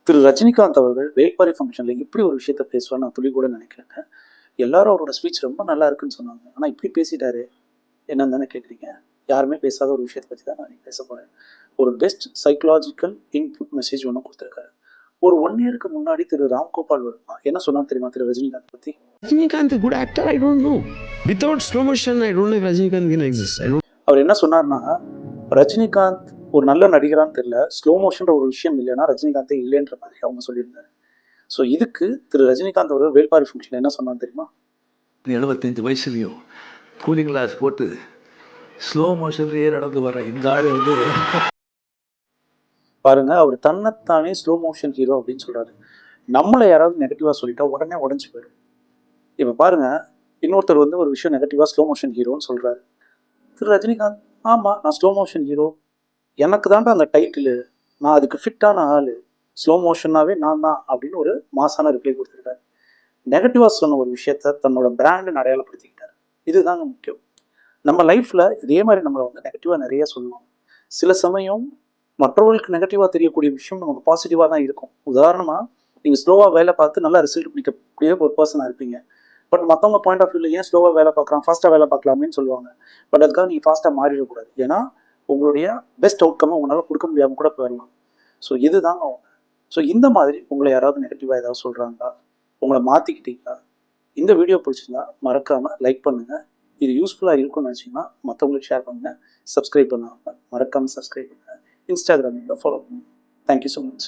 திரு ரஜினிகாந்த் அவர்கள் வேள்பாரி ஃபங்க்ஷன்ல இப்படி ஒரு விஷயத்த பேசுவார்ன்னு நான் துளி கூட நினைக்கலங்க. எல்லாரும் அவரோட ஸ்பீச் ரொம்ப நல்லா இருக்குன்னு சொன்னாங்க. ஆனா இப்படி பேசிட்டாரு. என்னன்னு தானே கேட்குறீங்க? யாருமே பேசாத ஒரு விஷயத்த பத்தி தான் நான் இன்னைக்கு பேச போறேன். ஒரு பெஸ்ட் சைக்காலஜிக்கல் இன்புட் மெசேஜ் ஒண்ணு குடுத்திருக்காரு. ஒரு 1 இயருக்கு முன்னாடி திரு ராம்கோபால் வர்மா என்ன சொன்னார் தெரியுமா திரு ரஜினிகாந்த் பத்தி? Rajinikanth, a good actor, I don't know. Without slow motion, I don't know if Rajinikanth can exist. I don't. அவர் என்ன சொன்னார்னா, ரஜினிகாந்த் ஒரு நல்ல நடிகரான்னு தெரியல. ஸ்லோ மோஷன்ற ஒரு விஷயம் இல்லைன்னா ரஜினிகாந்தே இல்லைன்ற மாதிரி அவங்க சொல்லியிருந்தாரு. ஸோ இதுக்கு திரு ரஜினிகாந்த் அவர்கள் வேள்பாரி ஃபங்க்ஷன்ல என்ன சொன்னார் தெரியுமா? 75 வயசுலையும் கூலிங் கிளாஸ் போட்டு ஸ்லோ மோஷன்லேயே நடந்து வர இந்த ஆள் வந்து பாருங்க, அவர் தன்னைத்தானே ஸ்லோ மோஷன் ஹீரோ அப்படின்னு சொல்றாரு. நம்மள யாராவது நெகட்டிவா சொல்லிட்டா உடனே உடைஞ்சு போயிடும். இப்ப பாருங்க, இன்னொருத்தர் வந்து ஒரு விஷயம் நெகட்டிவா ஸ்லோ மோஷன் ஹீரோன்னு சொல்றாரு. திரு ரஜினிகாந்த், ஆமா நான் ஸ்லோ மோஷன் ஹீரோ. எனக்கு தான்டா அந்த டைட்டிலு. நான் அதுக்கு ஃபிட்டான ஆளு. ஸ்லோ மோஷன்னாவே நான் தான் அப்படின்னு ஒரு மாசான ரிப்ளை கொடுத்துருக்காரு. நெகட்டிவா சொன்ன ஒரு விஷயத்த தன்னோட பிராண்ட் அடையாளப்படுத்திக்கிட்டாரு. இதுதாங்க முக்கியம். நம்ம லைஃப்ல இதே மாதிரி நம்மளை வந்து நெகட்டிவா நிறைய சொல்லணும். சில சமயம் மற்றவர்களுக்கு நெகட்டிவா தெரியக்கூடிய விஷயம் நமக்கு பாசிட்டிவா தான் இருக்கும். உதாரணமா நீங்க ஸ்லோவா வேலை பார்த்து நல்லா ரிசல்ட் பிடிக்கக்கூடிய ஒரு பர்சனா இருப்பீங்க. பட் மற்றவங்க பாயிண்ட் ஆஃப் வியூல ஏன் ஸ்லோவா வேலை பார்க்குறான், ஃபாஸ்டா வேலை பார்க்கலாமேன்னு சொல்லுவாங்க. பட் அதுக்காக நீங்க ஃபாஸ்டா மாறிடக்கூடாது. ஏன்னா உங்களுடைய பெஸ்ட் அவுட்கம் உங்களால கொடுக்க முடியாம கூட போயிடலாம். ஸோ இதுதாங்க அவங்க. ஸோ இந்த மாதிரி உங்களை யாராவது நெகட்டிவா ஏதாவது சொல்றாங்களா, உங்களை மாத்திக்கிட்டீங்களா? இந்த வீடியோ பிடிச்சிருந்தா மறக்காம லைக் பண்ணுங்க. இது யூஸ்ஃபுல்லா இருக்கும்னு நினைச்சீங்கன்னா மற்றவங்களுக்கு ஷேர் பண்ணுங்க. சப்ஸ்கிரைப் பண்ணாம மறக்காம சப்ஸ்கிரைப் பண்ணுங்க. இன்ஸ்டாகிராமில் ஃபாலோ பண்ணுங்க. Thank you so much.